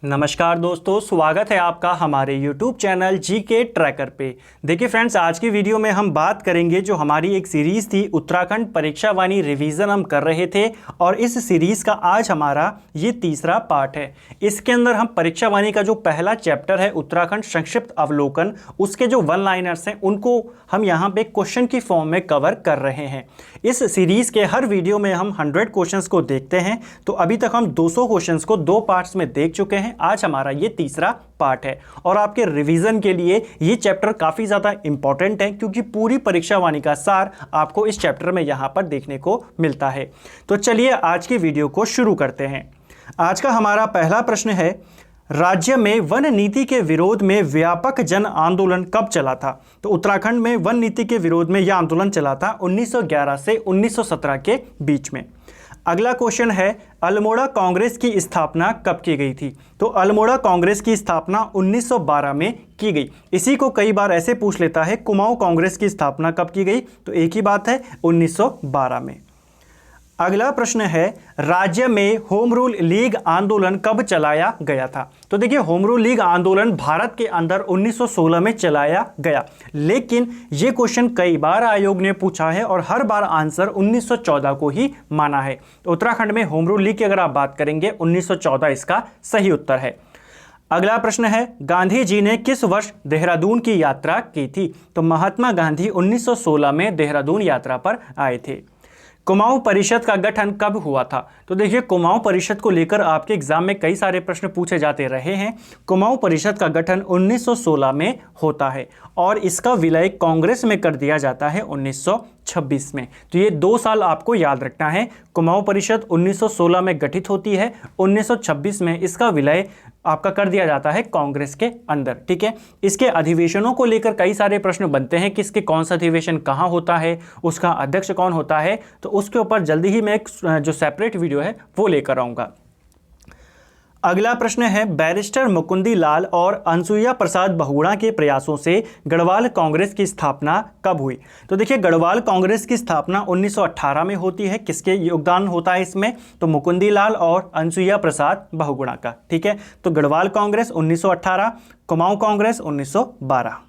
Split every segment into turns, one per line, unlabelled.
नमस्कार दोस्तों, स्वागत है आपका हमारे YouTube चैनल जीके ट्रैकर पे। देखिए फ्रेंड्स, आज की वीडियो में हम बात करेंगे जो हमारी एक सीरीज़ थी उत्तराखंड परीक्षा वाणी रिवीजन हम कर रहे थे और इस सीरीज़ का आज हमारा ये तीसरा पार्ट है। इसके अंदर हम परीक्षा वाणी का जो पहला चैप्टर है उत्तराखंड संक्षिप्त अवलोकन, उसके जो वन लाइनर्स हैं उनको हम यहाँ पे क्वेश्चन की फॉर्म में कवर कर रहे हैं। इस सीरीज़ के हर वीडियो में हम 100 क्वेश्चंस को देखते हैं, तो अभी तक हम 200 क्वेश्चंस को 2 पार्ट्स में देख चुके हैं। आज हमारा ये तीसरा पार्ट है और आपके रिवीजन के लिए ये चैप्टर काफ़ी ज़्यादा इंपॉर्टेंट है क्योंकि पूरी परीक्षा वाणी का सार आपको इस चैप्टर में यहाँ पर देखने को मिलता है। तो चलिए आज की वीडियो को शुरू करते हैं। आज का हमारा पहला प्रश्न है, राज्य में वन नीति के विरोध में व्यापक जन आंदोलन कब चला था? तो उत्तराखंड में वन नीति के विरोध में यह आंदोलन चला था 1911 से 1917 के बीच में। अगला क्वेश्चन है, अल्मोड़ा कांग्रेस की स्थापना कब की गई थी? तो अल्मोड़ा कांग्रेस की स्थापना 1912 में की गई। इसी को कई बार ऐसे पूछ लेता है, कुमाऊं कांग्रेस की स्थापना कब की गई? तो एक ही बात है, 1912 में। अगला प्रश्न है, राज्य में होम रूल लीग आंदोलन कब चलाया गया था? तो देखिए, होम रूल लीग आंदोलन भारत के अंदर 1916 में चलाया गया, लेकिन ये क्वेश्चन कई बार आयोग ने पूछा है और हर बार आंसर 1914 को ही माना है। तो उत्तराखंड में होम रूल लीग की अगर आप बात करेंगे 1914 इसका सही उत्तर है। अगला प्रश्न है, गांधी जी ने किस वर्ष देहरादून की यात्रा की थी? तो महात्मा गांधी 1916 में देहरादून यात्रा पर आए थे। कुमाऊं परिषद का गठन कब हुआ था? तो देखिए, कुमाऊं परिषद को लेकर आपके एग्जाम में कई सारे प्रश्न पूछे जाते रहे हैं। कुमाऊं परिषद का गठन 1916 में होता है और इसका विलय कांग्रेस में कर दिया जाता है 1926 में। तो ये 2 साल आपको याद रखना है। कुमाऊं परिषद 1916 में गठित होती है, 1926 में इसका विलय आपका कर दिया जाता है कांग्रेस के अंदर। ठीक है, इसके अधिवेशनों को लेकर कई सारे प्रश्न बनते हैं कि इसके कौन सा अधिवेशन कहाँ होता है, उसका अध्यक्ष कौन होता है, तो उसके ऊपर जल्दी ही मैं एक जो सेपरेट वीडियो है वो लेकर आऊँगा। अगला प्रश्न है, बैरिस्टर मुकुंदी लाल और अनसुईया प्रसाद बहुगुणा के प्रयासों से गढ़वाल कांग्रेस की स्थापना कब हुई? तो देखिए, गढ़वाल कांग्रेस की स्थापना 1918 में होती है। किसके योगदान होता है इसमें? तो मुकुंदी लाल और अनसुईया प्रसाद बहुगुणा का। ठीक है, तो गढ़वाल कांग्रेस 1918, कुमाऊं कांग्रेस 1912।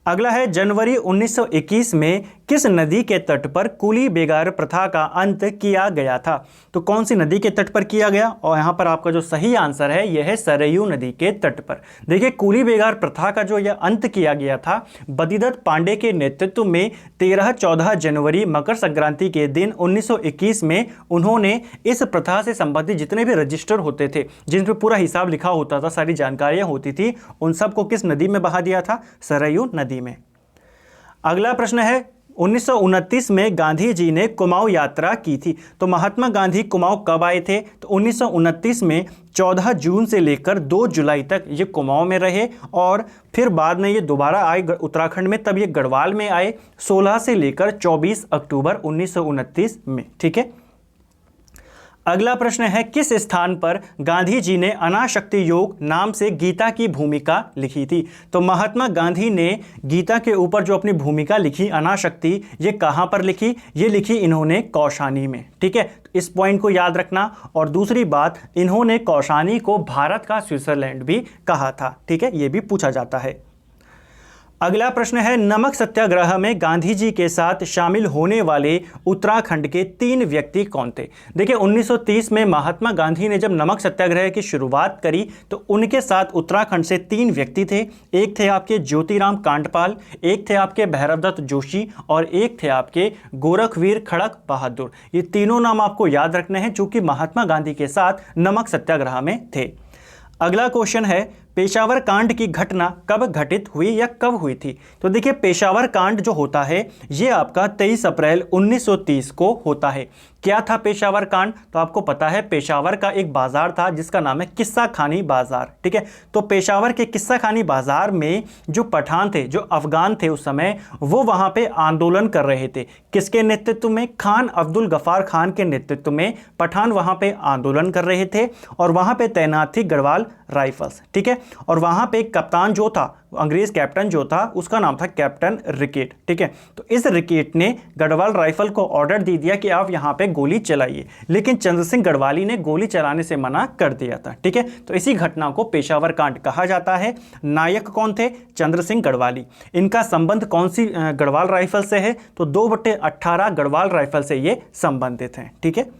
अगला है, जनवरी 1921 में किस नदी के तट पर कूली बेगार प्रथा का अंत किया गया था? तो कौन सी नदी के तट पर किया गया? और यहाँ पर आपका जो सही आंसर है यह है सरयू नदी के तट पर। देखिए, कूली बेगार प्रथा का जो यह अंत किया गया था, बदिदत्त पांडे के नेतृत्व में 13-14 जनवरी मकर संक्रांति के दिन 1921 में उन्होंने इस प्रथा से संबंधित जितने भी रजिस्टर होते थे, जिन पर पूरा हिसाब लिखा होता था, सारी जानकारियाँ होती थी, उन सबको किस नदी में बहा दिया था? सरयू नदी में। अगला प्रश्न है, 1929 में गांधी जी ने कुमाऊं यात्रा की थी। तो महात्मा गांधी कुमाऊं कब आए थे? तो 1929 में 14 जून से लेकर 2 जुलाई तक ये कुमाऊं में रहे और फिर बाद में ये दोबारा आए उत्तराखंड में, तब ये गढ़वाल में आए 16 से लेकर 24 अक्टूबर 1929 में। ठीक है। अगला प्रश्न है, किस स्थान पर गांधी जी ने अनाशक्ति योग नाम से गीता की भूमिका लिखी थी? तो महात्मा गांधी ने गीता के ऊपर जो अपनी भूमिका लिखी अनाशक्ति, ये कहाँ पर लिखी? ये लिखी इन्होंने कौशानी में। ठीक है, तो इस पॉइंट को याद रखना। और दूसरी बात, इन्होंने कौशानी को भारत का स्विट्जरलैंड भी कहा था। ठीक है, ये भी पूछा जाता है। अगला प्रश्न है, नमक सत्याग्रह में गांधी जी के साथ शामिल होने वाले उत्तराखंड के 3 व्यक्ति कौन थे? देखिए, 1930 में महात्मा गांधी ने जब नमक सत्याग्रह की शुरुआत करी तो उनके साथ उत्तराखंड से 3 व्यक्ति थे। एक थे आपके ज्योतिराम कांडपाल, एक थे आपके भैरवदत्त जोशी और एक थे आपके गोरखवीर खड़क बहादुर। ये तीनों नाम आपको याद रखने हैं जो कि महात्मा गांधी के साथ नमक सत्याग्रह में थे। अगला क्वेश्चन है, पेशावर कांड की घटना कब घटित हुई या कब हुई थी? तो देखिए, पेशावर कांड जो होता है ये आपका 23 अप्रैल 1930 को होता है। क्या था पेशावर कांड? तो आपको पता है, पेशावर का एक बाजार था जिसका नाम है किस्सा खानी बाजार। ठीक है, तो पेशावर के किस्सा खानी बाजार में जो पठान थे, जो अफगान थे उस समय, वो वहां पे आंदोलन कर रहे थे। किसके नेतृत्व में? खान अब्दुल गफ्फार खान के नेतृत्व में पठान वहां पे आंदोलन कर रहे थे और वहां पे तैनात थी गढ़वाल राइफल्स। ठीक है, और वहां पे कप्तान जो था, अंग्रेज कैप्टन जो था, उसका नाम था कैप्टन रिकेट। ठीक है, तो इस रिकेट ने गढ़वाल राइफल को ऑर्डर दे दिया कि आप यहां पे गोली चलाइए, लेकिन चंद्र सिंह गढ़वाली ने गोली चलाने से मना कर दिया था। ठीक है, तो इसी घटना को पेशावर कांड कहा जाता है। नायक कौन थे? चंद्र सिंह गढ़वाली। इनका संबंध कौन सी गढ़वाल राइफल से है? तो 2/18 गढ़वाल राइफल से ये संबंधित हैं। ठीक है,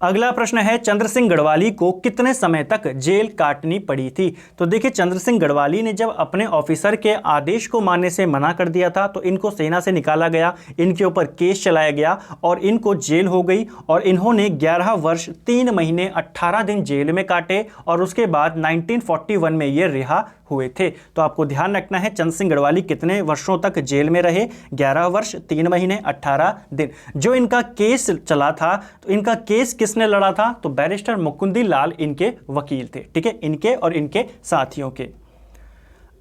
अगला प्रश्न है, चंद्र सिंह गढ़वाली को कितने समय तक जेल काटनी पड़ी थी? तो देखिए, चंद्र सिंह गढ़वाली ने जब अपने ऑफिसर के आदेश को मानने से मना कर दिया था तो इनको सेना से निकाला गया, इनके ऊपर केस चलाया गया और इनको जेल हो गई और इन्होंने 11 वर्ष 3 महीने 18 दिन जेल में काटे और उसके बाद 1941 में ये रिहा हुए थे। तो आपको ध्यान रखना है, चंद्र सिंह गढ़वाली कितने वर्षों तक जेल में रहे? 11 वर्ष 3 महीने 18 दिन। जो इनका केस चला था, तो इनका केस किसने लड़ा था? तो बैरिस्टर मुकुंदी लाल इनके वकील थे। ठीक है, इनके और इनके साथियों के।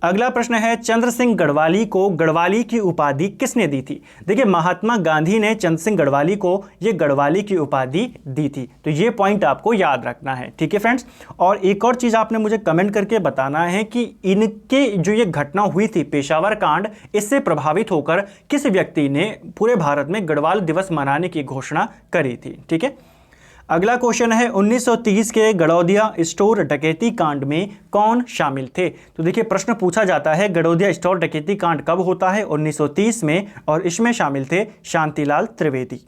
अगला प्रश्न है, चंद्र सिंह गढ़वाली को गढ़वाली की उपाधि किसने दी थी? देखिए, महात्मा गांधी ने चंद्र सिंह गढ़वाली को ये गढ़वाली की उपाधि दी थी। तो ये पॉइंट आपको याद रखना है। ठीक है फ्रेंड्स, और एक और चीज़ आपने मुझे कमेंट करके बताना है कि इनके जो ये घटना हुई थी पेशावर कांड, इससे प्रभावित होकर किस व्यक्ति ने पूरे भारत में गढ़वाल दिवस मनाने की घोषणा करी थी। ठीक है, अगला क्वेश्चन है, 1930 के गड़ौदिया स्टोर डकैती कांड में कौन शामिल थे? तो देखिए, प्रश्न पूछा जाता है गड़ौदिया स्टोर डकैती कांड कब होता है? 1930 में, और इसमें शामिल थे शांतिलाल त्रिवेदी।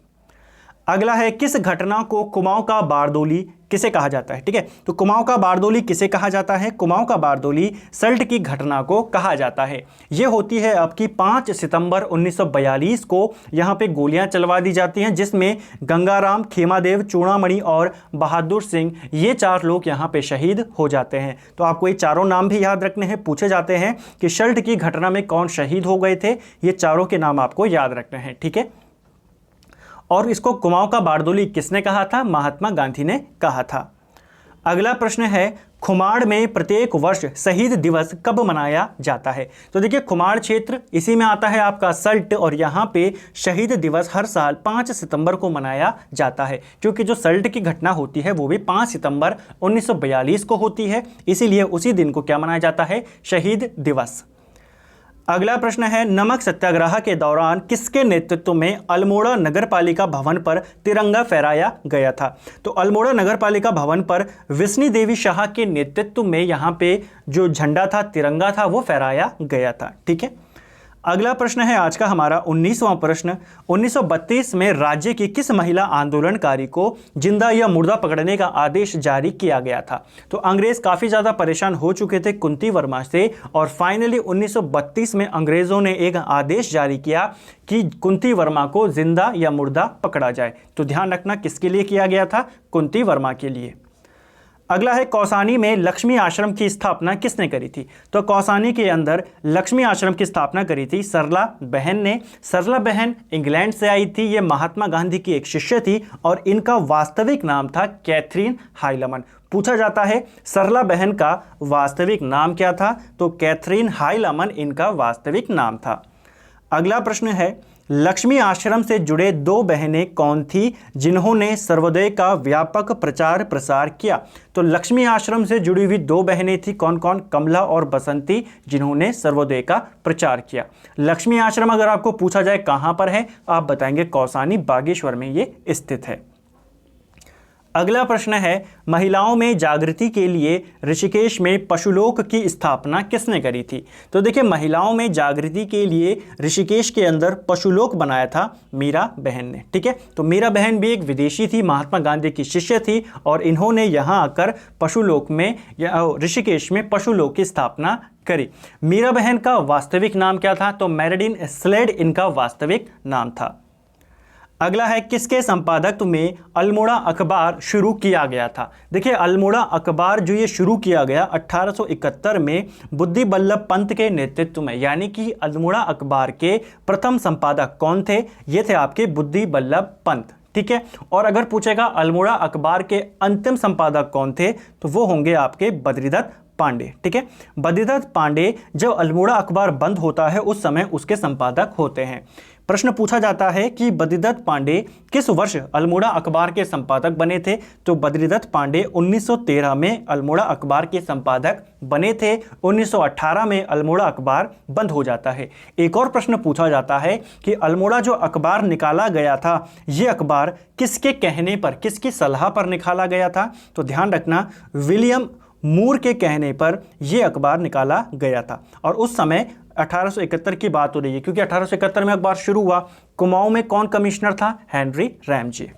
अगला है, किस घटना को कुमाऊं का बारदोली किसे कहा जाता है? ठीक है, तो कुमाऊं का बारदोली किसे कहा जाता है? कुमाऊं का बारदोली सल्ट की घटना को कहा जाता है। यह होती है आपकी 5 सितंबर 1942 को। यहां पे गोलियां चलवा दी जाती हैं, जिसमें गंगाराम, खेमादेव, चूड़ामणि और बहादुर सिंह, ये 4 लोग यहां पे शहीद हो जाते हैं। तो आपको ये चारों नाम भी याद रखने हैं। पूछे जाते हैं कि सल्ट की घटना में कौन शहीद हो गए थे, ये चारों के नाम आपको याद रखने हैं। ठीक है, और इसको कुमाऊं का बारदोली किसने कहा था? महात्मा गांधी ने कहा था। अगला प्रश्न है, खुमाड़ में प्रत्येक वर्ष शहीद दिवस कब मनाया जाता है? तो देखिए, खुमाड़ क्षेत्र इसी में आता है आपका सल्ट, और यहाँ पे शहीद दिवस हर साल 5 सितंबर को मनाया जाता है, क्योंकि जो सल्ट की घटना होती है वो भी 5 सितंबर 1942 को होती है, इसीलिए उसी दिन को क्या मनाया जाता है? शहीद दिवस। अगला प्रश्न है, नमक सत्याग्रह के दौरान किसके नेतृत्व में अल्मोड़ा नगरपालिका भवन पर तिरंगा फहराया गया था? तो अल्मोड़ा नगरपालिका भवन पर विष्णु देवी शाह के नेतृत्व में यहाँ पे जो झंडा था, तिरंगा था, वो फहराया गया था। ठीक है, अगला प्रश्न है आज का हमारा 19वां प्रश्न, 1932 में राज्य की किस महिला आंदोलनकारी को जिंदा या मुर्दा पकड़ने का आदेश जारी किया गया था? तो अंग्रेज काफ़ी ज़्यादा परेशान हो चुके थे कुंती वर्मा से, और फाइनली 1932 में अंग्रेज़ों ने एक आदेश जारी किया कि कुंती वर्मा को जिंदा या मुर्दा पकड़ा जाए। तो ध्यान रखना, किसके लिए किया गया था? कुंती वर्मा के लिए। अगला है, कौसानी में लक्ष्मी आश्रम की स्थापना किसने करी थी? तो कौसानी के अंदर लक्ष्मी आश्रम की स्थापना करी थी सरला बहन ने। सरला बहन इंग्लैंड से आई थी, ये महात्मा गांधी की एक शिष्य थी और इनका वास्तविक नाम था कैथरीन हाइलमन। पूछा जाता है सरला बहन का वास्तविक नाम क्या था? तो कैथरीन हाइलमन इनका वास्तविक नाम था। अगला प्रश्न है, लक्ष्मी आश्रम से जुड़े 2 बहनें कौन थी जिन्होंने सर्वोदय का व्यापक प्रचार प्रसार किया? तो लक्ष्मी आश्रम से जुड़ी हुई 2 बहनें थी, कौन कौन? कमला और बसंती, जिन्होंने सर्वोदय का प्रचार किया। लक्ष्मी आश्रम अगर आपको पूछा जाए कहाँ पर है, आप बताएंगे कौसानी बागेश्वर में ये स्थित है। अगला प्रश्न है, महिलाओं में जागृति के लिए ऋषिकेश में पशुलोक की स्थापना किसने करी थी? तो देखिए, महिलाओं में जागृति के लिए ऋषिकेश के अंदर पशुलोक बनाया था मीरा बहन ने। ठीक है, तो मीरा बहन भी एक विदेशी थी, महात्मा गांधी की शिष्य थी, और इन्होंने यहाँ आकर पशुलोक में या ऋषिकेश में पशुलोक की स्थापना करी। मीरा बहन का वास्तविक नाम क्या था? तो मेरिडिन स्लेड इनका वास्तविक नाम था। अगला है, किसके संपादकत्व में अल्मोड़ा अखबार शुरू किया गया था? देखिए, अल्मोड़ा अखबार जो ये शुरू किया गया 1871 में बुद्धि बल्लभ पंत के नेतृत्व में, यानी कि अल्मोड़ा अखबार के प्रथम संपादक कौन थे? ये थे आपके बुद्धि बल्लभ पंत। ठीक है, और अगर पूछेगा अल्मोड़ा अखबार के अंतिम संपादक कौन थे, तो वो होंगे आपके बद्रीदत्त पांडे। ठीक है, बद्रीदत्त पांडे जब अल्मोड़ा अखबार बंद होता है उस समय उसके संपादक होते हैं। प्रश्न पूछा जाता है कि बद्रीदत्त पांडे किस वर्ष अल्मोड़ा अखबार के संपादक बने थे? तो बद्रीदत्त पांडे 1913 में अल्मोड़ा अखबार के संपादक बने थे। 1918 में अल्मोड़ा अखबार बंद हो जाता है। एक और प्रश्न पूछा जाता है कि अल्मोड़ा जो अखबार निकाला गया था, यह अखबार किसके कहने पर, किसकी सलाह पर निकाला गया था? तो ध्यान रखना, विलियम मूर के कहने पर यह अखबार निकाला गया था। और उस समय 1871 की बात हो रही है, क्योंकि 1871 में अखबार शुरू हुआ। कुमाऊं में कौन कमिश्नर था? Henry Ramsay.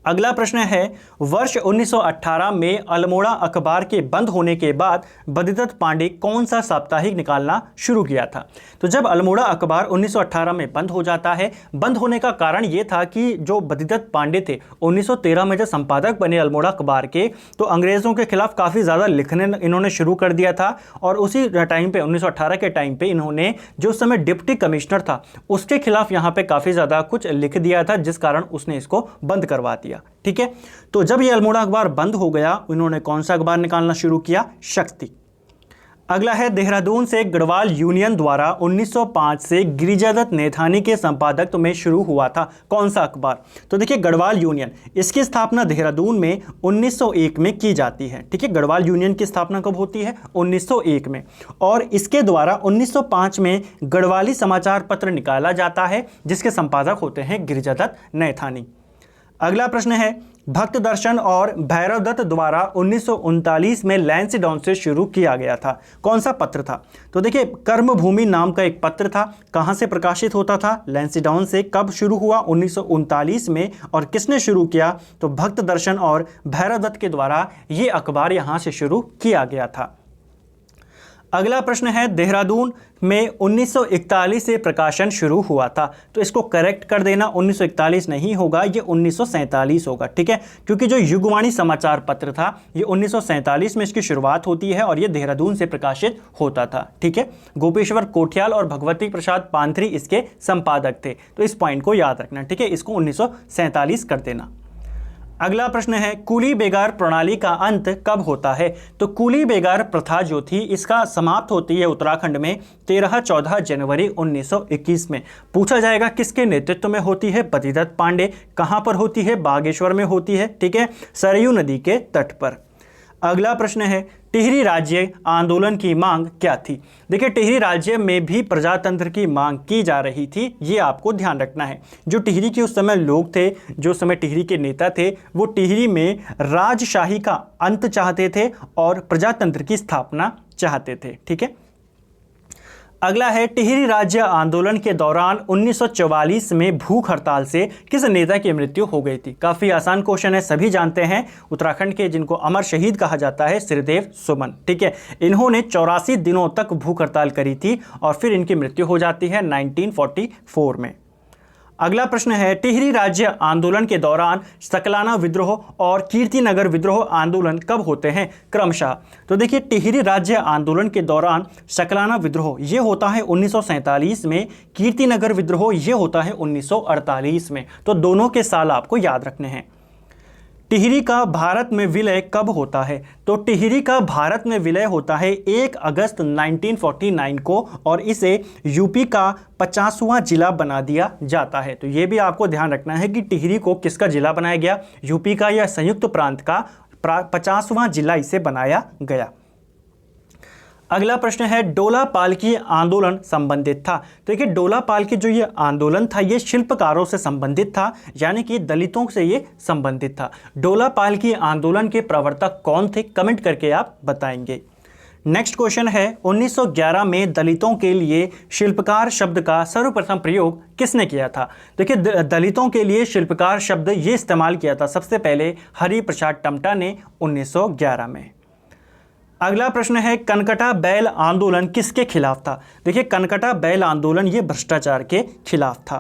अगला प्रश्न है, वर्ष 1918 में अल्मोड़ा अखबार के बंद होने के बाद बद्रीदत्त पांडे कौन सा साप्ताहिक निकालना शुरू किया था? तो जब अल्मोड़ा अखबार 1918 में बंद हो जाता है, बंद होने का कारण यह था कि जो बद्रीदत्त पांडे थे 1913 में जब संपादक बने अल्मोड़ा अखबार के, तो अंग्रेज़ों के खिलाफ काफ़ी ज़्यादा लिखने इन्होंने शुरू कर दिया था। और उसी टाइम पे 1918 के टाइम पे इन्होंने जो उस समय डिप्टी कमिश्नर था उसके खिलाफ यहाँ पे काफ़ी ज़्यादा कुछ लिख दिया था, जिस कारण उसने इसको बंद करवा दिया। ठीक है, तो जब ये अल्मोड़ा अखबार बंद हो गया, इन्होंने कौन सा अखबार निकालना शुरू किया? शक्ति। अगला है, देहरादून से गढ़वाल यूनियन द्वारा 1905 से गिरिजादत्त नैथानी के संपादक में शुरू हुआ था कौन सा अखबार? तो देखिए, गढ़वाल यूनियन, इसकी स्थापना देहरादून में 1901 में की जाती है। ठीक है, गढ़वाल यूनियन की स्थापना कब होती है? 1901 में। और इसके द्वारा 1905 में गढ़वाली समाचार पत्र निकाला जाता है, जिसके संपादक होते हैं गिरिजादत्त नैथानी। अगला प्रश्न है, भक्त दर्शन और भैरव दत्त द्वारा 1939 में लैंसडाउन से शुरू किया गया था कौन सा पत्र था? तो देखिए, कर्मभूमि नाम का एक पत्र था। कहां से प्रकाशित होता था? लैंसडाउन से। कब शुरू हुआ? 1939 में। और किसने शुरू किया? तो भक्त दर्शन और भैरव दत्त के द्वारा ये अखबार यहां से शुरू किया गया था। अगला प्रश्न है, देहरादून में 1941 से प्रकाशन शुरू हुआ था। तो इसको करेक्ट कर देना, 1941 नहीं होगा, ये 1947 होगा। ठीक है, क्योंकि जो युगवाणी समाचार पत्र था ये 1947 में इसकी शुरुआत होती है और ये देहरादून से प्रकाशित होता था। ठीक है, गोपेश्वर कोठियाल और भगवती प्रसाद पांथरी इसके संपादक थे। तो इस पॉइंट को याद रखना। ठीक है, इसको 1947 कर देना। अगला प्रश्न है, कूली बेगार प्रणाली का अंत कब होता है? तो कूली बेगार प्रथा जो थी इसका समाप्त होती है उत्तराखंड में 13-14 जनवरी 1921 में। पूछा जाएगा किसके नेतृत्व में होती है? बद्रीदत्त पांडे। कहां पर होती है? बागेश्वर में होती है। ठीक है, सरयू नदी के तट पर। अगला प्रश्न है, टिहरी राज्य आंदोलन की मांग क्या थी? देखिए, टिहरी राज्य में भी प्रजातंत्र की मांग की जा रही थी, ये आपको ध्यान रखना है। जो टिहरी के उस समय लोग थे, जो समय टिहरी के नेता थे, वो टिहरी में राजशाही का अंत चाहते थे और प्रजातंत्र की स्थापना चाहते थे। ठीक है, अगला है, टिहरी राज्य आंदोलन के दौरान 1944 में भूख हड़ताल से किस नेता की मृत्यु हो गई थी? काफ़ी आसान क्वेश्चन है, सभी जानते हैं। उत्तराखंड के जिनको अमर शहीद कहा जाता है, श्रीदेव सुमन। ठीक है, इन्होंने 84 दिनों तक भूख हड़ताल करी थी और फिर इनकी मृत्यु हो जाती है 1944 में। अगला प्रश्न है, टिहरी राज्य आंदोलन के दौरान सकलाना विद्रोह और कीर्तिनगर विद्रोह आंदोलन कब होते हैं क्रमशः? तो देखिए, टिहरी राज्य आंदोलन के दौरान सकलाना विद्रोह ये होता है 1947 में, कीर्तिनगर विद्रोह ये होता है 1948 में। तो दोनों के साल आपको याद रखने हैं। टिहरी का भारत में विलय कब होता है? तो टिहरी का भारत में विलय होता है 1 अगस्त 1949 को और इसे यूपी का 50वां जिला बना दिया जाता है। तो ये भी आपको ध्यान रखना है कि टिहरी को किसका जिला बनाया गया? यूपी का या संयुक्त प्रांत का 50वां जिला इसे बनाया गया। अगला प्रश्न है, डोला पालकी आंदोलन संबंधित था। तो देखिए, डोला पालकी जो ये आंदोलन था ये शिल्पकारों से संबंधित था, यानी कि दलितों से ये संबंधित था। डोला पालकी आंदोलन के प्रवर्तक कौन थे? कमेंट करके आप बताएंगे। नेक्स्ट क्वेश्चन है, 1911 में दलितों के लिए शिल्पकार शब्द का सर्वप्रथम प्रयोग किसने किया था? देखिए, दलितों के लिए शिल्पकार शब्द ये इस्तेमाल किया था सबसे पहले हरि प्रसाद टमटा ने 1911 में। अगला प्रश्न है, कनकटा बैल आंदोलन किसके खिलाफ था? देखिए, कनकटा बैल आंदोलन ये भ्रष्टाचार के खिलाफ था।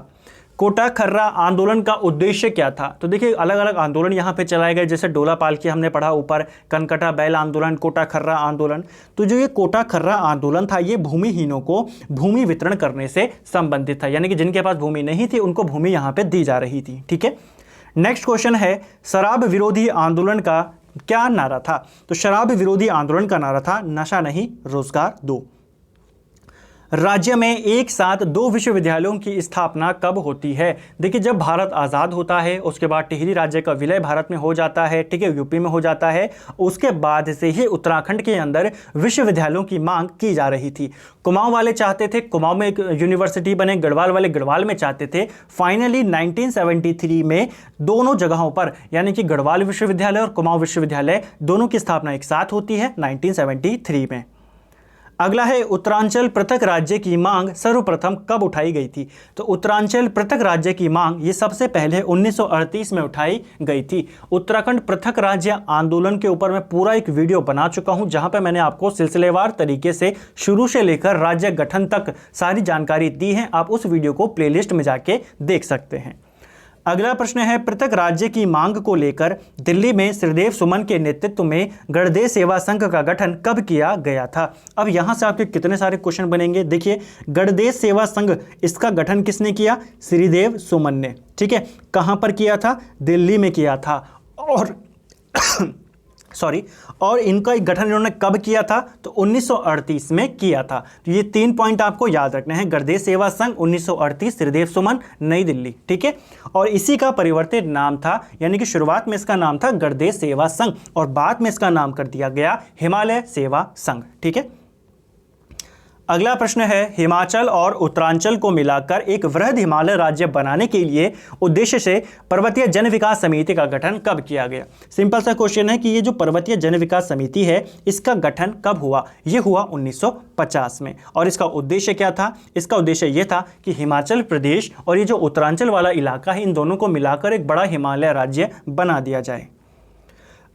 कोटा खर्रा आंदोलन का उद्देश्य क्या था? तो देखिए, अलग अलग आंदोलन यहाँ पे चलाए गए, जैसे डोला पालकी हमने पढ़ा ऊपर, कनकटा बैल आंदोलन, कोटा खर्रा आंदोलन। तो जो ये कोटा खर्रा आंदोलन था ये भूमिहीनों को भूमि वितरण करने से संबंधित था, यानी कि जिनके पास भूमि नहीं थी उनको भूमि यहाँ पे दी जा रही थी। ठीक है, नेक्स्ट क्वेश्चन है, शराब विरोधी आंदोलन का क्या नारा था? तो शराब विरोधी आंदोलन का नारा था नशा नहीं रोजगार दो। राज्य में एक साथ दो विश्वविद्यालयों की स्थापना कब होती है? देखिए, जब भारत आज़ाद होता है उसके बाद टिहरी राज्य का विलय भारत में हो जाता है, ठीक है, यूपी में हो जाता है। उसके बाद से ही उत्तराखंड के अंदर विश्वविद्यालयों की मांग की जा रही थी। कुमाऊं वाले चाहते थे कुमाऊं में एक यूनिवर्सिटी बने, गढ़वाल वाले गढ़वाल में चाहते थे। फाइनली 1973 में दोनों जगहों पर, यानी कि गढ़वाल विश्वविद्यालय और कुमाऊं विश्वविद्यालय, दोनों की स्थापना एक साथ होती है 1973 में। अगला है उत्तरांचल पृथक राज्य की मांग सर्वप्रथम कब उठाई गई थी? तो उत्तरांचल पृथक राज्य की मांग ये सबसे पहले 1938 में उठाई गई थी। उत्तराखंड पृथक राज्य आंदोलन के ऊपर मैं पूरा एक वीडियो बना चुका हूं, जहां पर मैंने आपको सिलसिलेवार तरीके से शुरू से लेकर राज्य गठन तक सारी जानकारी दी है। आप उस वीडियो को प्लेलिस्ट में जाके देख सकते हैं। अगला प्रश्न है, पृथक राज्य की मांग को लेकर दिल्ली में श्रीदेव सुमन के नेतृत्व में गणदेश सेवा संघ का गठन कब किया गया था? अब यहां से आपके कितने सारे क्वेश्चन बनेंगे। देखिए, गणदेश सेवा संघ, इसका गठन किसने किया? श्रीदेव सुमन ने, ठीक है। कहां पर किया था? दिल्ली में किया था। और इनका गठन इन्होंने कब किया था? तो 1938 में किया था। तो ये 3 पॉइंट आपको याद रखने हैं। गणदेश सेवा संघ 1938, श्रीदेव सुमन, नई दिल्ली, ठीक है। और इसी का परिवर्तित नाम था, यानी कि शुरुआत में इसका नाम था गणदेश सेवा संघ और बाद में इसका नाम कर दिया गया हिमालय सेवा संघ, ठीक है। अगला प्रश्न है, हिमाचल और उत्तरांचल को मिलाकर एक वृहद हिमालय राज्य बनाने के लिए उद्देश्य से पर्वतीय जन विकास समिति का गठन कब किया गया? सिंपल सा क्वेश्चन है कि ये जो पर्वतीय जन विकास समिति है, इसका गठन कब हुआ? ये हुआ 1950 में। और इसका उद्देश्य क्या था? इसका उद्देश्य ये था कि हिमाचल प्रदेश और ये जो उत्तरांचल वाला इलाका है, इन दोनों को मिलाकर एक बड़ा हिमालय राज्य बना दिया जाए।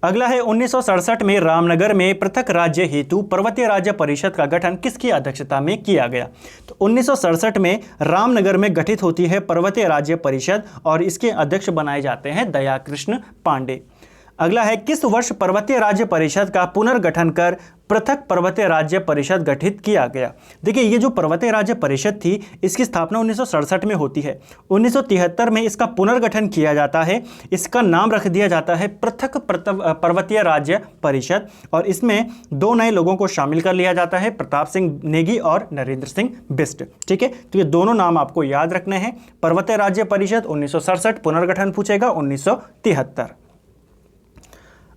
अगला है, 1967 में रामनगर में पृथक राज्य हेतु पर्वतीय राज्य परिषद का गठन किसकी अध्यक्षता में किया गया? तो 1967 में रामनगर में गठित होती है पर्वतीय राज्य परिषद और इसके अध्यक्ष बनाए जाते हैं दयाकृष्ण पांडे। अगला है, किस वर्ष पर्वतीय राज्य परिषद का पुनर्गठन कर पृथक पर्वतीय राज्य परिषद गठित किया गया? देखिए, ये जो पर्वतीय राज्य परिषद थी, इसकी स्थापना 1967 में होती है। 1973 में इसका पुनर्गठन किया जाता है। इसका नाम रख दिया जाता है पृथक पर्वतीय राज्य परिषद और इसमें 2 नए लोगों को शामिल कर लिया जाता है, प्रताप सिंह नेगी और नरेंद्र सिंह बिष्ट, ठीक है। तो ये दोनों नाम आपको याद रखने हैं। पर्वतीय राज्य परिषद 1967, पुनर्गठन पूछेगा 1973।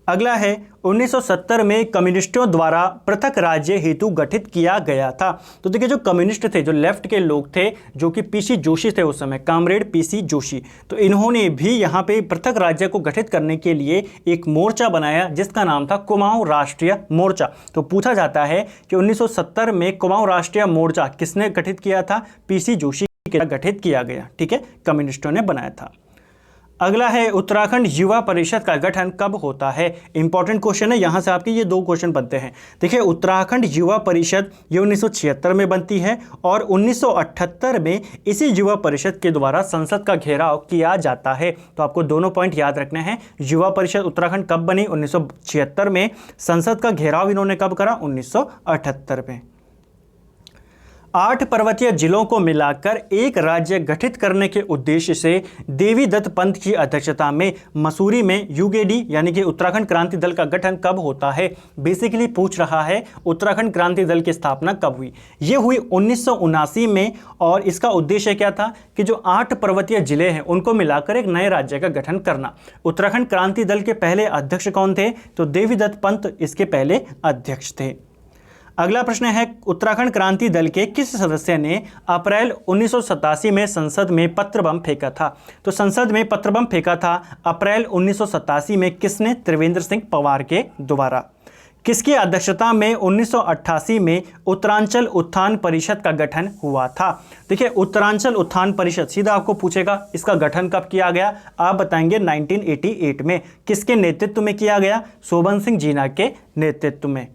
अगला है, 1970 में कम्युनिस्टों द्वारा पृथक राज्य हेतु गठित किया गया था। तो देखिए, जो कम्युनिस्ट थे, जो लेफ्ट के लोग थे, जो कि पीसी जोशी थे उस समय, कॉमरेड पीसी जोशी, तो इन्होंने भी यहाँ पे पृथक राज्य को गठित करने के लिए एक मोर्चा बनाया जिसका नाम था कुमाऊं राष्ट्रीय मोर्चा। तो पूछा जाता है कि 1970 में कुमाऊं राष्ट्रीय मोर्चा किसने गठित किया था? पीसी जोशी के गठित किया गया, ठीक है, कम्युनिस्टों ने बनाया था। अगला है, उत्तराखंड युवा परिषद का गठन कब होता है? इंपॉर्टेंट क्वेश्चन है, यहां से आपके ये 2 क्वेश्चन बनते हैं। देखिए, उत्तराखंड युवा परिषद ये 1976 में बनती है और 1978 में इसी युवा परिषद के द्वारा संसद का घेराव किया जाता है। तो आपको दोनों पॉइंट याद रखने हैं। युवा परिषद उत्तराखंड कब बनी? 1976 में। संसद का घेराव इन्होंने कब करा? 1978 में। 8 पर्वतीय जिलों को मिलाकर एक राज्य गठित करने के उद्देश्य से देवी दत्त पंत की अध्यक्षता में मसूरी में यूकेडी यानी कि उत्तराखंड क्रांति दल का गठन कब होता है? बेसिकली पूछ रहा है उत्तराखंड क्रांति दल की स्थापना कब हुई? ये हुई 1979 में और इसका उद्देश्य क्या था कि जो 8 पर्वतीय जिले हैं उनको मिलाकर एक नए राज्य का गठन करना। उत्तराखंड क्रांति दल के पहले अध्यक्ष कौन थे? तो देवी दत्त पंत इसके पहले अध्यक्ष थे। अगला प्रश्न है, उत्तराखंड क्रांति दल के किस सदस्य ने अप्रैल 1987 में संसद में पत्र बम फेंका था? तो संसद में पत्र बम फेंका था अप्रैल 1987 में किसने? त्रिवेंद्र सिंह पवार के द्वारा। किसकी अध्यक्षता में 1988 में उत्तरांचल उत्थान परिषद का गठन हुआ था? देखिए, उत्तरांचल उत्थान परिषद सीधा आपको पूछेगा इसका गठन कब किया गया? आप बताएंगे 1988 में। किसके नेतृत्व में किया गया? शोभन सिंह जीना के नेतृत्व में।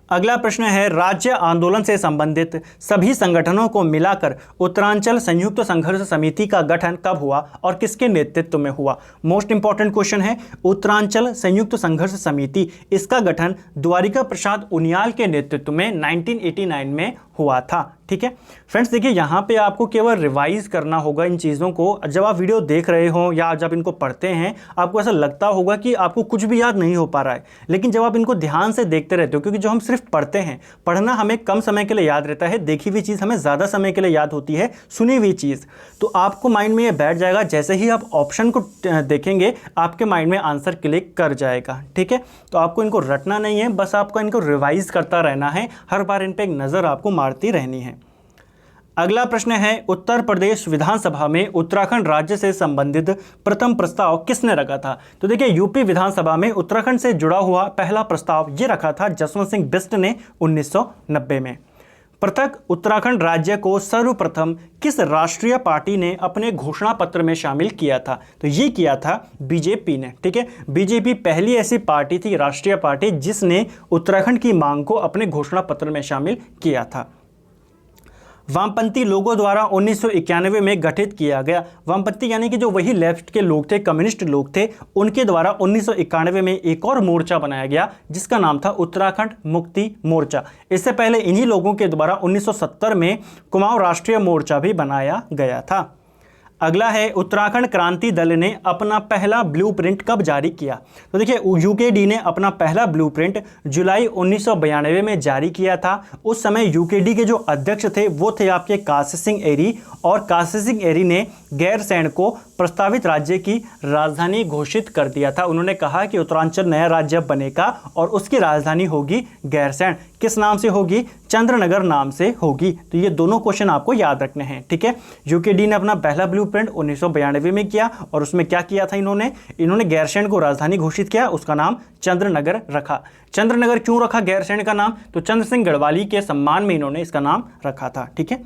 अगला प्रश्न है, राज्य आंदोलन से संबंधित सभी संगठनों को मिलाकर उत्तरांचल संयुक्त संघर्ष समिति का गठन कब हुआ और किसके नेतृत्व में हुआ? मोस्ट इंपॉर्टेंट क्वेश्चन है। उत्तरांचल संयुक्त संघर्ष समिति, इसका गठन द्वारिका प्रसाद उनियाल के नेतृत्व में 1989 में हुआ था, ठीक है फ्रेंड्स, देखिए यहाँ पे आपको केवल रिवाइज करना होगा इन चीज़ों को। जब आप वीडियो देख रहे हो या जब इनको पढ़ते हैं आपको ऐसा लगता होगा कि आपको कुछ भी याद नहीं हो पा रहा है, लेकिन जब आप इनको ध्यान से देखते रहते हो, क्योंकि जो हम सिर्फ पढ़ते हैं, पढ़ना हमें कम समय के लिए याद रहता है, देखी हुई चीज़ हमें ज़्यादा समय के लिए याद होती है सुनी हुई चीज़। तो आपको माइंड में ये बैठ जाएगा, जैसे ही आप ऑप्शन को देखेंगे आपके माइंड में आंसर क्लिक कर जाएगा। ठीक है, तो आपको इनको रटना नहीं है, बस आपको इनको रिवाइज करता रहना है, हर बार इन पर एक नज़र आपको मारती रहनी है। अगला प्रश्न है, उत्तर प्रदेश विधानसभा में उत्तराखंड राज्य से संबंधित प्रथम प्रस्ताव किसने रखा था? तो देखिए यूपी विधानसभा में उत्तराखंड से जुड़ा हुआ पहला प्रस्ताव ये रखा था जसवंत सिंह बिष्ट ने 1990 में। पृथक उत्तराखंड राज्य को सर्वप्रथम किस राष्ट्रीय पार्टी ने अपने घोषणा पत्र में शामिल किया था? तो ये किया था बीजेपी ने। ठीक है, बीजेपी पहली ऐसी पार्टी थी, राष्ट्रीय पार्टी, जिसने उत्तराखंड की मांग को अपने घोषणा पत्र में शामिल किया था। वामपंथी लोगों द्वारा 1991 में गठित किया गया, वामपंथी यानी कि जो वही लेफ्ट के लोग थे, कम्युनिस्ट लोग थे, उनके द्वारा 1991 में एक और मोर्चा बनाया गया जिसका नाम था उत्तराखंड मुक्ति मोर्चा। इससे पहले इन्हीं लोगों के द्वारा 1970 में कुमाऊं राष्ट्रीय मोर्चा भी बनाया गया था। अगला है, उत्तराखंड क्रांति दल ने अपना पहला ब्लूप्रिंट कब जारी किया? तो देखिए यूकेडी ने अपना पहला ब्लूप्रिंट जुलाई 1992 में जारी किया था। उस समय यूकेडी के जो अध्यक्ष थे वो थे आपके काशी सिंह एरी, और काशी सिंह एरी ने गैरसैंण को प्रस्तावित राज्य की राजधानी घोषित कर दिया था। उन्होंने कहा कि उत्तरांचल नया राज्य बनेगा और उसकी राजधानी होगी गैरसैंण। किस नाम से होगी? चंद्रनगर नाम से होगी। तो ये दोनों क्वेश्चन आपको याद रखने हैं। ठीक है, यूकेडी ने अपना पहला ब्लूप्रिंट 1992 में किया, और उसमें क्या किया था इन्होंने गैरसैंण को राजधानी घोषित किया, उसका नाम चंद्रनगर रखा। चंद्रनगर क्यों रखा गैरसैंण का नाम? तो चंद्र सिंह गढ़वाली के सम्मान में इन्होंने इसका नाम रखा था। ठीक है,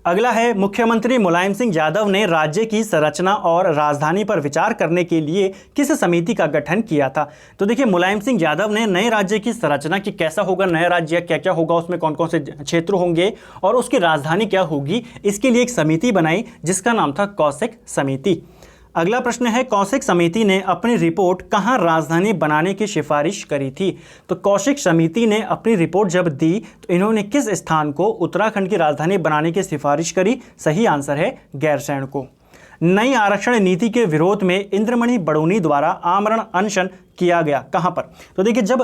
अगला है, मुख्यमंत्री मुलायम सिंह यादव ने राज्य की संरचना और राजधानी पर विचार करने के लिए किस समिति का गठन किया था? तो देखिए मुलायम सिंह यादव ने नए राज्य की संरचना की, कैसा होगा नया राज्य, क्या क्या होगा उसमें, कौन कौन से क्षेत्र होंगे और उसकी राजधानी क्या होगी, इसके लिए एक समिति बनाई जिसका नाम था कौशिक समिति। अगला प्रश्न है, कौशिक समिति ने अपनी रिपोर्ट कहां राजधानी बनाने की सिफारिश करी थी? तो कौशिक समिति ने अपनी रिपोर्ट जब दी तो इन्होंने किस स्थान को उत्तराखंड की राजधानी बनाने की सिफारिश करी? सही आंसर है गैरसैंण को। नई आरक्षण नीति के विरोध में इंद्रमणि बडोनी द्वारा आमरण अनशन किया गया, कहां पर? तो देखिए जब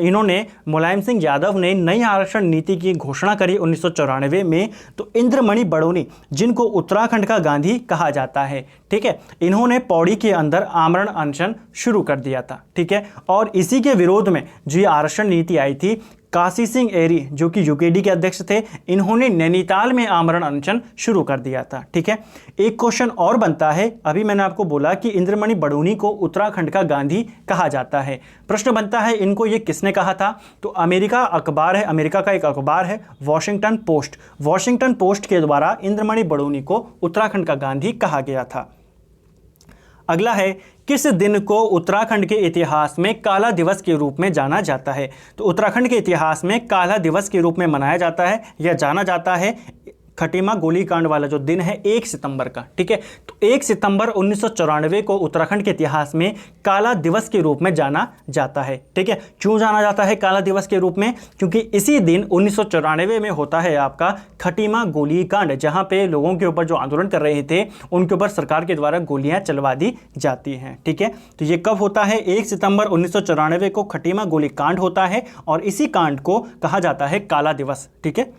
इन्होंने मुलायम सिंह यादव ने नई आरक्षण नीति की घोषणा करी 1994 में, तो इंद्रमणि बडोनी, जिनको उत्तराखंड का गांधी कहा जाता है, ठीक है, इन्होंने पौड़ी के अंदर आमरण अनशन शुरू कर दिया था। ठीक है, और इसी के विरोध में जो ये आरक्षण नीति आई थी, काशी सिंह एरी जो कि यूकेडी के अध्यक्ष थे, इन्होंने नैनीताल में आमरण अनशन शुरू कर दिया था। ठीक है, एक क्वेश्चन और बनता है, अभी मैंने आपको बोला कि इंद्रमणि बडोनी को उत्तराखंड का गांधी कहा जाता है। प्रश्न बनता है इनको ये किसने कहा था? तो अमेरिका अखबार है, अमेरिका का एक अखबार है वॉशिंगटन पोस्ट, वॉशिंगटन पोस्ट के द्वारा इंद्रमणि बडोनी को उत्तराखंड का गांधी कहा गया था। अगला है, किस दिन को उत्तराखंड के इतिहास में काला दिवस के रूप में जाना जाता है? तो उत्तराखंड के इतिहास में काला दिवस के रूप में मनाया जाता है या जाना जाता है खटीमा गोलीकांड वाला जो दिन है 1 सितंबर का। ठीक है, तो 1 सितंबर 1994 को उत्तराखंड के इतिहास में काला दिवस के रूप में जाना जाता है। ठीक है, क्यों जाना जाता है काला दिवस के रूप में? क्योंकि इसी दिन 1994 में होता है आपका खटीमा गोलीकांड, जहां पे लोगों के ऊपर जो आंदोलन कर रहे थे उनके ऊपर सरकार के द्वारा गोलियां चलवा दी जाती हैं। ठीक है, तो ये कब होता है? 1 सितंबर 1994 को खटीमा गोलीकांड होता है और इसी कांड को कहा जाता है काला दिवस। ठीक है,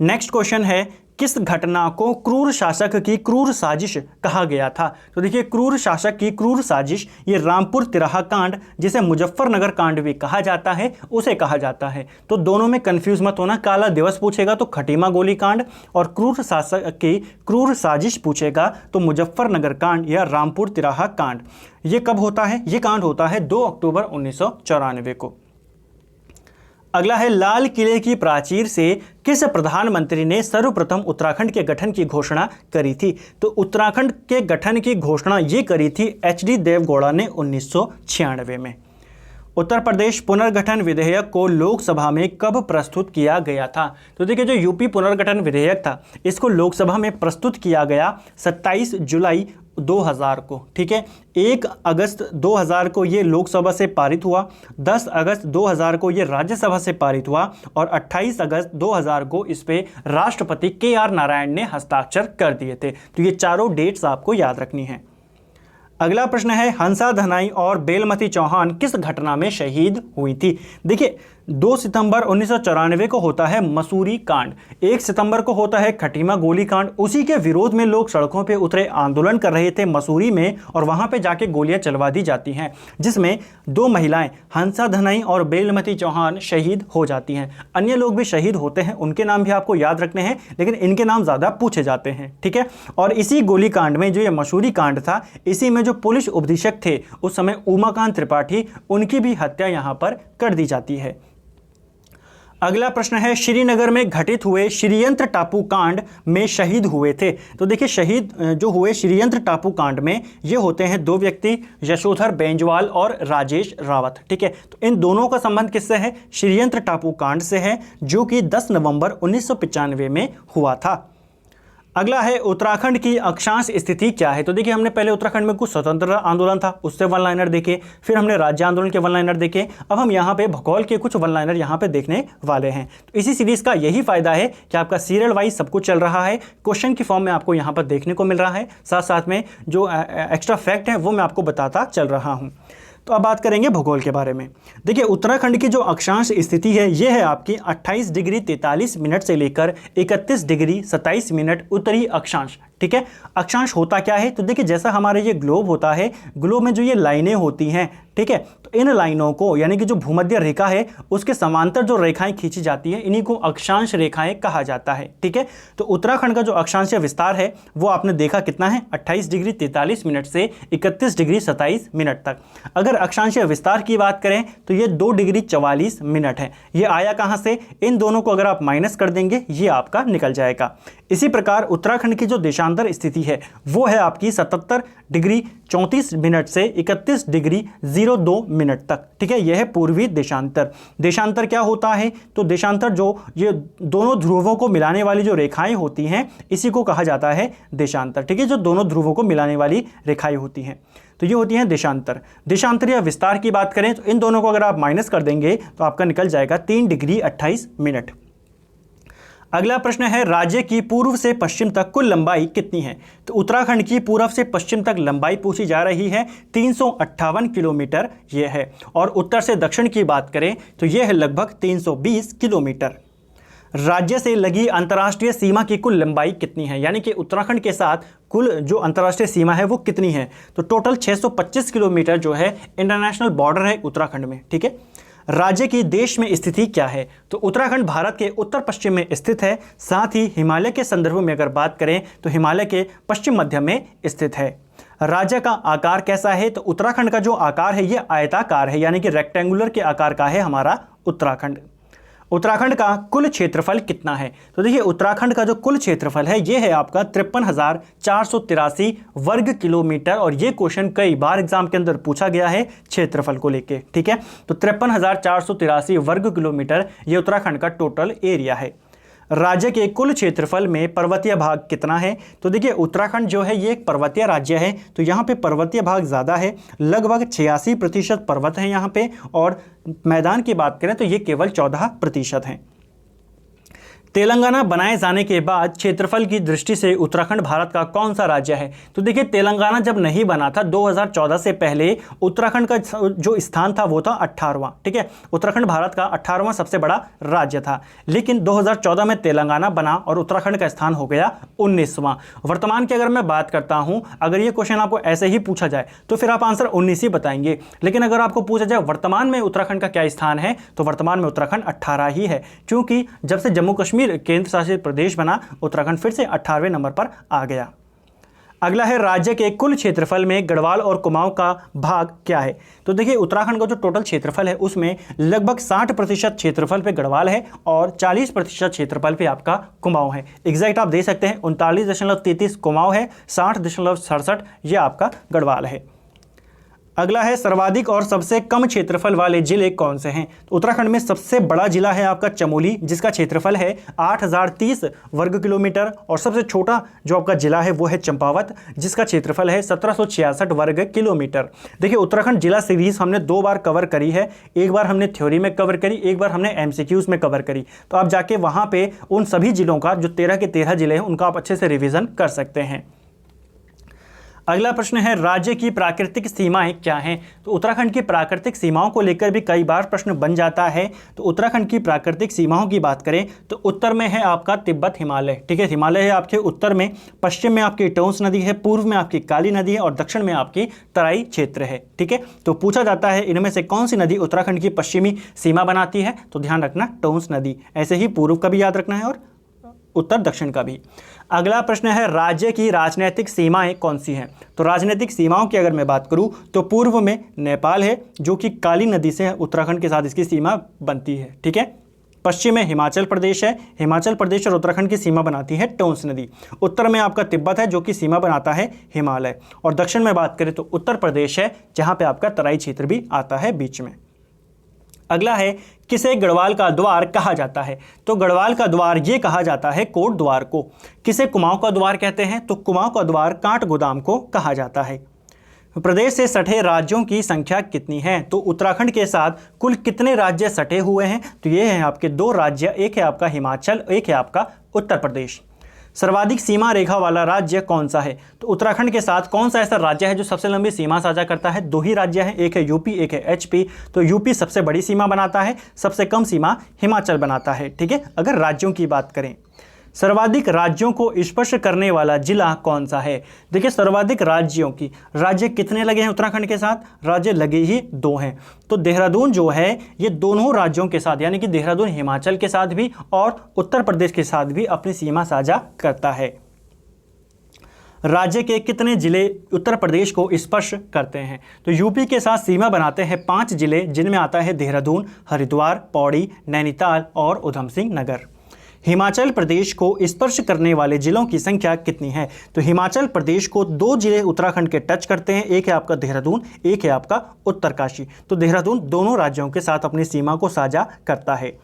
नेक्स्ट क्वेश्चन है, किस घटना को क्रूर शासक की क्रूर साजिश कहा गया था? तो देखिए क्रूर शासक की क्रूर साजिश, ये रामपुर तिराहा कांड, जिसे मुजफ्फरनगर कांड भी कहा जाता है, उसे कहा जाता है। तो दोनों में कंफ्यूज मत होना, काला दिवस पूछेगा तो खटीमा गोली कांड, और क्रूर शासक की क्रूर साजिश पूछेगा तो मुजफ्फरनगर कांड या रामपुर तिराहा कांड। ये कब होता है? ये कांड होता है 2 अक्टूबर 1994 को। अगला है, लाल किले की प्राचीर से किस प्रधानमंत्री ने सर्वप्रथम उत्तराखंड के गठन की घोषणा करी थी? तो उत्तराखंड के गठन की घोषणा ये करी थी HD देवगौड़ा ने 1996 में। उत्तर प्रदेश पुनर्गठन विधेयक को लोकसभा में कब प्रस्तुत किया गया था? तो देखिए जो यूपी पुनर्गठन विधेयक था इसको लोकसभा में प्रस्तुत किया गया 27 जुलाई 2000 को, ठीक है। 1 अगस्त 2000 को ये लोकसभा से पारित हुआ, 10 अगस्त 2000 को ये राज्यसभा से पारित हुआ और 28 अगस्त 2000 को इस पे राष्ट्रपति KR नारायण ने हस्ताक्षर कर दिए थे। तो ये चारों डेट्स आपको याद रखनी है। अगला प्रश्न है, हंसा धनाई और बेलमती चौहान किस घटना में शहीद हुई थी? देखिए 2 सितंबर 1994 को होता है मसूरी कांड, 1 सितंबर को होता है खटीमा गोली कांड। उसी के विरोध में लोग सड़कों पे उतरे, आंदोलन कर रहे थे मसूरी में और वहां पे जाके गोलियां चलवा दी जाती हैं, जिसमें 2 महिलाएं हंसा धनाई और बेलमती चौहान शहीद हो जाती हैं। अन्य लोग भी शहीद होते हैं, उनके नाम भी आपको याद रखने हैं, लेकिन इनके नाम ज़्यादा पूछे जाते हैं, ठीक है। और इसी गोली कांड में जो ये मसूरी कांड था, इसी में जो पुलिस उपधीक्षक थे उस समय उमाकांत त्रिपाठी, उनकी भी हत्या यहाँ पर कर दी जाती है। अगला प्रश्न है, श्रीनगर में घटित हुए श्रीयंत्र टापू कांड में शहीद हुए थे। तो देखिए शहीद जो हुए श्रीयंत्र टापू कांड में ये होते हैं 2 व्यक्ति, यशोधर बेंजवाल और राजेश रावत, ठीक है। तो इन दोनों का संबंध किससे है? श्रीयंत्र टापू कांड से है, जो कि 10 नवंबर 1995 में हुआ था। अगला है, उत्तराखंड की अक्षांश स्थिति क्या है? तो देखिए हमने पहले उत्तराखंड में कुछ स्वतंत्रता आंदोलन था, उससे वन लाइनर देखे, फिर हमने राज्य आंदोलन के वन लाइनर देखे, अब हम यहाँ पे भूगोल के कुछ वन लाइनर यहाँ पे देखने वाले हैं। तो इसी सीरीज का यही फायदा है कि आपका सीरियल वाइज सब कुछ चल रहा है, क्वेश्चन की फॉर्म में आपको यहाँ पर देखने को मिल रहा है, साथ साथ में जो एक्स्ट्रा फैक्ट है वो मैं आपको बताता चल रहा हूँ। तो अब बात करेंगे भूगोल के बारे में। देखिए उत्तराखंड की जो अक्षांश स्थिति है ये है आपकी 28 डिग्री 43 मिनट से लेकर 31 डिग्री 27 मिनट उत्तरी अक्षांश, ठीक है। अक्षांश होता क्या है? तो देखिए जैसा हमारे ये ग्लोब होता है, ग्लोब में जो ये लाइनें होती हैं, ठीक है, तो इन लाइनों को यानी कि जो भूमध्य रेखा है उसके समांतर जो रेखाएं खींची जाती हैं इन्हीं को अक्षांश रेखाएं कहा जाता है, ठीक है। तो उत्तराखंड का जो अक्षांशीय विस्तार है वो आपने देखा कितना है, 28 डिग्री 43 मिनट से 31 डिग्री 27 मिनट तक। अगर अक्षांशीय विस्तार की बात करें तो ये 2 डिग्री 44 मिनट है। ये आया कहाँ से? इन दोनों को अगर आप माइनस कर देंगे ये आपका निकल जाएगा। इसी प्रकार उत्तराखंड की जो देशांतर स्थिति है वो है आपकी 77 डिग्री 34 मिनट से 31 डिग्री 02 मिनट तक, ठीक है। यह है पूर्वी देशांतर। देशांतर क्या होता है? तो देशांतर जो ये दोनों ध्रुवों को मिलाने वाली जो रेखाएं होती हैं इसी को कहा जाता है देशांतर, ठीक है। जो दोनों ध्रुवों को मिलाने वाली रेखाएं होती हैं तो ये होती हैं देशांतर। देशांतर या विस्तार की बात करें तो इन दोनों को अगर आप माइनस कर देंगे तो आपका निकल जाएगा 3 डिग्री 28 मिनट। अगला प्रश्न है, राज्य की पूर्व से पश्चिम तक कुल लंबाई कितनी है? तो उत्तराखंड की पूर्व से पश्चिम तक लंबाई पूछी जा रही है, 358 किलोमीटर ये है। और उत्तर से दक्षिण की बात करें तो यह है लगभग 320 किलोमीटर। राज्य से लगी अंतर्राष्ट्रीय सीमा की कुल लंबाई कितनी है? यानी कि उत्तराखंड के साथ कुल जो अंतर्राष्ट्रीय सीमा है वो कितनी है? तो टोटल 625 किलोमीटर जो है इंटरनेशनल बॉर्डर है उत्तराखंड में, ठीक है। राज्य की देश में स्थिति क्या है? तो उत्तराखंड भारत के उत्तर पश्चिम में स्थित है, साथ ही हिमालय के संदर्भ में अगर बात करें तो हिमालय के पश्चिम मध्य में स्थित है। राज्य का आकार कैसा है? तो उत्तराखंड का जो आकार है ये आयताकार है, यानी कि रेक्टेंगुलर के आकार का है हमारा उत्तराखंड। उत्तराखंड का कुल क्षेत्रफल कितना है? तो देखिए उत्तराखंड का जो कुल क्षेत्रफल है ये है आपका 53,483 वर्ग किलोमीटर। और ये क्वेश्चन कई बार एग्जाम के अंदर पूछा गया है क्षेत्रफल को लेके, ठीक है। तो 53,483 वर्ग किलोमीटर ये उत्तराखंड का टोटल एरिया है। राज्य के कुल क्षेत्रफल में पर्वतीय भाग कितना है? तो देखिए उत्तराखंड जो है ये एक पर्वतीय राज्य है, तो यहाँ पे पर्वतीय भाग ज़्यादा है, लगभग 86% पर्वत है यहाँ पे। और मैदान की बात करें तो ये केवल 14% हैं। तेलंगाना बनाए जाने के बाद क्षेत्रफल की दृष्टि से उत्तराखंड भारत का कौन सा राज्य है? तो देखिए तेलंगाना जब नहीं बना था 2014 से पहले उत्तराखंड का जो स्थान था वो था 18वां, ठीक है। उत्तराखंड भारत का 18वां सबसे बड़ा राज्य था, लेकिन 2014 में तेलंगाना बना और उत्तराखंड का स्थान हो गया 19वां। वर्तमान की अगर मैं बात करता हूं, अगर ये क्वेश्चन आपको ऐसे ही पूछा जाए तो फिर आप आंसर 19 ही बताएंगे, लेकिन अगर आपको पूछा जाए वर्तमान में उत्तराखंड का क्या स्थान है तो वर्तमान में उत्तराखंड 18 ही है, क्योंकि जब से जम्मू कश्मीर केंद्र शासित प्रदेश बना उत्तराखंड फिर से 18वें नंबर पर आ गया। अगला है, राज्य के कुल क्षेत्रफल में गढ़वाल और कुमाऊं का भाग क्या है? तो देखिए उत्तराखंड का जो टोटल क्षेत्रफल है उसमें लगभग 60% क्षेत्रफल पे गढ़वाल है और 40% क्षेत्रफल पे आपका कुमाऊं है। एग्जैक्ट आप दे सकते हैं 39.33 कुमाऊं है, 60.67 ये आपका गढ़वाल है। अगला है सर्वाधिक और सबसे कम क्षेत्रफल वाले जिले कौन से हैं। तो उत्तराखंड में सबसे बड़ा जिला है आपका चमोली, जिसका क्षेत्रफल है 8030 वर्ग किलोमीटर, और सबसे छोटा जो आपका जिला है वो है चंपावत, जिसका क्षेत्रफल है 1766 वर्ग किलोमीटर। देखिए उत्तराखंड जिला सीरीज हमने 2 बार कवर करी है, एक बार हमने थ्योरी में कवर करी, एक बार हमने एमसीक्यूज में कवर करी। तो आप जाके वहां पे उन सभी जिलों का जो 13 के 13 जिले हैं उनका आप अच्छे से रिवीजन कर सकते हैं। अगला प्रश्न है राज्य की प्राकृतिक सीमाएं क्या हैं। तो उत्तराखंड की प्राकृतिक सीमाओं को लेकर भी कई बार प्रश्न बन जाता है। तो उत्तराखंड की प्राकृतिक सीमाओं की बात करें तो उत्तर में है आपका तिब्बत हिमालय, ठीक है, हिमालय है आपके उत्तर में, पश्चिम में आपकी टोंस नदी है, पूर्व में आपकी काली नदी है और दक्षिण में आपकी तराई क्षेत्र है, ठीक है। तो पूछा जाता है इनमें से कौन सी नदी उत्तराखंड की पश्चिमी सीमा बनाती है, तो ध्यान रखना टोंस नदी। ऐसे ही पूर्व का भी याद रखना है और उत्तर दक्षिण का भी। अगला प्रश्न है राज्य की राजनीतिक सीमाएं कौन सी हैं। तो राजनीतिक सीमाओं की अगर मैं बात करूं तो पूर्व में नेपाल है जो कि काली नदी से उत्तराखंड के साथ इसकी सीमा बनती है, ठीक है। पश्चिम में हिमाचल प्रदेश है, हिमाचल प्रदेश और उत्तराखंड की सीमा बनाती है टोंस नदी। उत्तर में आपका तिब्बत है जो कि सीमा बनाता है हिमालय, और दक्षिण में बात करें तो उत्तर प्रदेश है जहां पे आपका तराई क्षेत्र भी आता है बीच में। अगला है किसे गढ़वाल का द्वार कहा जाता है। तो गढ़वाल का द्वार ये कहा जाता है कोट द्वार को। किसे कुमाऊं का द्वार कहते हैं, तो कुमाऊं का द्वार कांट गोदाम को कहा जाता है। प्रदेश से सटे राज्यों की संख्या कितनी है। तो उत्तराखंड के साथ कुल कितने राज्य सटे हुए हैं, तो ये हैं आपके 2 राज्य, एक है आपका हिमाचल, एक है आपका उत्तर प्रदेश। सर्वाधिक सीमा रेखा वाला राज्य कौन सा है। तो उत्तराखंड के साथ कौन सा ऐसा राज्य है जो सबसे लंबी सीमा साझा करता है। 2 ही राज्य हैं, एक है यूपी, एक है एचपी। तो यूपी सबसे बड़ी सीमा बनाता है, सबसे कम सीमा हिमाचल बनाता है, ठीक है। अगर राज्यों की बात करें, सर्वाधिक राज्यों को स्पर्श करने वाला जिला कौन सा है। देखिए सर्वाधिक राज्य कितने लगे हैं उत्तराखंड के साथ, राज्य लगे ही 2 हैं। तो देहरादून जो है ये दोनों राज्यों के साथ, यानी कि देहरादून हिमाचल के साथ भी और उत्तर प्रदेश के साथ भी अपनी सीमा साझा करता है। राज्य के कितने जिले उत्तर प्रदेश को स्पर्श करते हैं। तो यूपी के साथ सीमा बनाते हैं 5 जिले, जिनमें आता है देहरादून, हरिद्वार, पौड़ी, नैनीताल और उधम सिंह नगर। हिमाचल प्रदेश को स्पर्श करने वाले जिलों की संख्या कितनी है। तो हिमाचल प्रदेश को 2 जिले उत्तराखंड के टच करते हैं, एक है आपका देहरादून, एक है आपका उत्तरकाशी। तो देहरादून दोनों राज्यों के साथ अपनी सीमा को साझा करता है।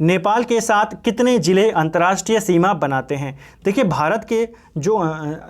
नेपाल के साथ कितने जिले अंतर्राष्ट्रीय सीमा बनाते हैं। देखिए भारत के जो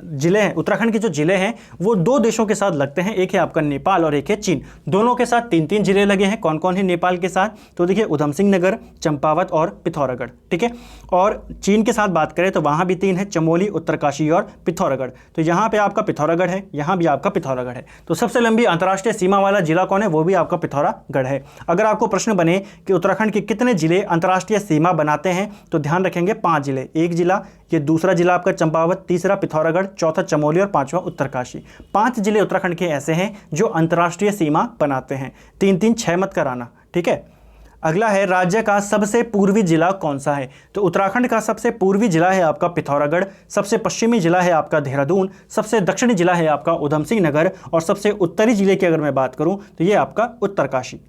जिले हैं, उत्तराखंड के जो जिले हैं वो 2 देशों के साथ लगते हैं, एक है आपका नेपाल और एक है चीन। दोनों के साथ 3-3 जिले लगे हैं। कौन कौन है नेपाल के साथ, तो देखिए उधम सिंह नगर, चंपावत और पिथौरागढ़, ठीक है। और चीन के साथ बात करें तो वहाँ भी 3 है, चमोली, उत्तरकाशी और पिथौरागढ़। तो यहाँ पे आपका पिथौरागढ़ है, यहाँ भी आपका पिथौरागढ़ है। तो सबसे लंबी अंतर्राष्ट्रीय सीमा वाला जिला कौन है, वो भी आपका पिथौरागढ़ है। अगर आपको प्रश्न बने कि उत्तराखंड के कितने जिले अंतर्राष्ट्रीय सीमा बनाते हैं, तो ध्यान रखेंगे 5 जिले, एक जिला, ये दूसरा जिला आपका चंपावत, तीसरा पिथौरागढ़, चौथा चमोली और 5वां उत्तरकाशी। 5 जिले उत्तराखंड के ऐसे हैं जो अंतर्राष्ट्रीय सीमा बनाते हैं। 3-3 6 मत कराना, ठीक है। अगला है राज्य का सबसे पूर्वी जिला कौन सा है। तो उत्तराखंड का सबसे पूर्वी जिला है आपका पिथौरागढ़, सबसे पश्चिमी जिला है आपका देहरादून, सबसे दक्षिणी जिला है आपका उधम सिंह नगर और सबसे उत्तरी जिले की अगर मैं बात करूं तो ये आपका उत्तरकाशी।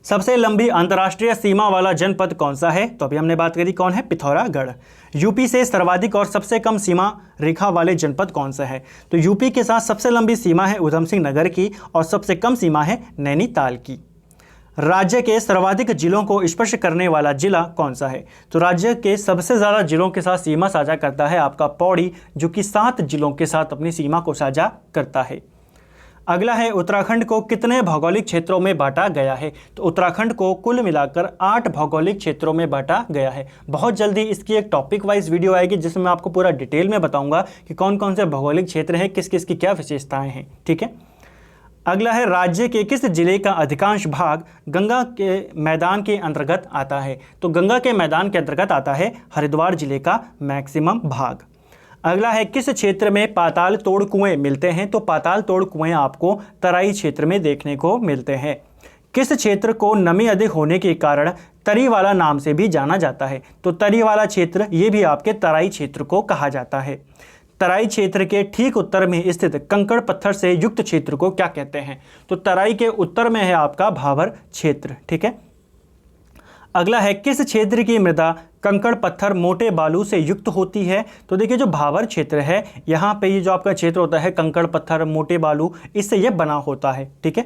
सबसे लंबी अंतर्राष्ट्रीय सीमा वाला जनपद कौन सा है, तो अभी हमने बात करी कौन है, पिथौरागढ़। यूपी से सर्वाधिक और सबसे कम सीमा रेखा वाले जनपद कौन सा है। तो यूपी के साथ सबसे लंबी सीमा है उधम सिंह नगर की और सबसे कम सीमा है नैनीताल की। राज्य के सर्वाधिक जिलों को स्पर्श करने वाला जिला कौन सा है। तो राज्य के सबसे ज़्यादा जिलों के साथ सीमा साझा करता है आपका पौड़ी, जो कि 7 जिलों के साथ अपनी सीमा को साझा करता है। अगला है उत्तराखंड को कितने भौगोलिक क्षेत्रों में बांटा गया है। तो उत्तराखंड को कुल मिलाकर 8 भौगोलिक क्षेत्रों में बांटा गया है। बहुत जल्दी इसकी एक टॉपिक वाइज वीडियो आएगी जिसमें मैं आपको पूरा डिटेल में बताऊंगा कि कौन कौन से भौगोलिक क्षेत्र हैं, किस किस की क्या विशेषताएं हैं, ठीक है। अगला है राज्य के किस जिले का अधिकांश भाग गंगा के मैदान के अंतर्गत आता है। तो गंगा के मैदान के अंतर्गत आता है हरिद्वार जिले का मैक्सिमम भाग। अगला है किस क्षेत्र में पाताल तोड़ कुएं मिलते हैं। तो पाताल तोड़ कुएं आपको तराई क्षेत्र में देखने को मिलते हैं। किस क्षेत्र को नमी अधिक होने के कारण तरी वाला नाम से भी जाना जाता है। तो तरी वाला क्षेत्र ये भी आपके तराई क्षेत्र को कहा जाता है। तराई क्षेत्र के ठीक उत्तर में स्थित कंकड़ पत्थर से युक्त क्षेत्र को क्या कहते हैं। तो तराई के उत्तर में है आपका भाबर क्षेत्र, ठीक है। अगला है किस क्षेत्र की मृदा कंकड़ पत्थर मोटे बालू से युक्त होती है। तो देखिए जो भाबर क्षेत्र है यहाँ पे ये जो आपका क्षेत्र होता है कंकड़ पत्थर मोटे बालू इससे ये बना होता है। ठीक है,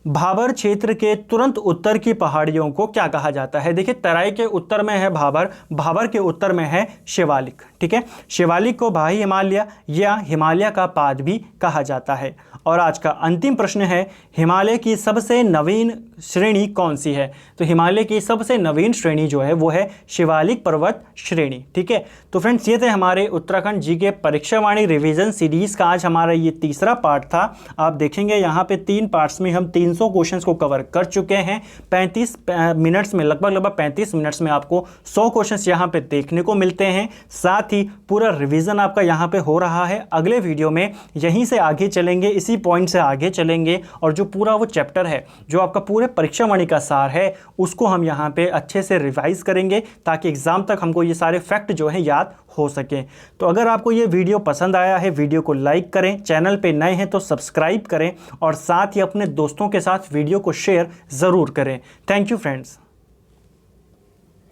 भाबर क्षेत्र के तुरंत उत्तर की पहाड़ियों को क्या कहा जाता है। देखिए तराई के उत्तर में है भाबर, भाबर के उत्तर में है शिवालिक। ठीक है, शिवालिक को बाह्य हिमालय या हिमालय का पाद भी कहा जाता है। और आज का अंतिम प्रश्न है हिमालय की सबसे नवीन श्रेणी कौन सी है। तो हिमालय की सबसे नवीन श्रेणी जो है वो है शिवालिक पर्वत श्रेणी। ठीक है, तो फ्रेंड्स ये थे हमारे उत्तराखंड जीके परीक्षावाणी रिवीजन सीरीज का आज हमारा ये तीसरा पार्ट था। आप देखेंगे यहाँ पे 3 पार्ट्स में हम 300 क्वेश्चंस को कवर कर चुके हैं। 35 मिनट्स में लगभग 35 मिनट्स में आपको 100 क्वेश्चंस यहाँ पे देखने को मिलते हैं। साथ ही पूरा रिवीजन आपका यहाँ पे हो रहा है। अगले वीडियो में यहीं से आगे चलेंगे, इसी पॉइंट से आगे चलेंगे और जो पूरा वो चैप्टर है जो आपका पूरे परीक्षावाणी का सार है उसको हम यहाँ पे अच्छे से रिवाइज करेंगे ताकि एग्जाम तक हमको ये सारे फैक्ट जो है याद हो सके। तो अगर आपको ये वीडियो पसंद आया है वीडियो को लाइक करें, चैनल पे नए हैं तो सब्सक्राइब करें और साथ ही अपने दोस्तों के साथ वीडियो को शेयर ज़रूर करें। Thank you friends.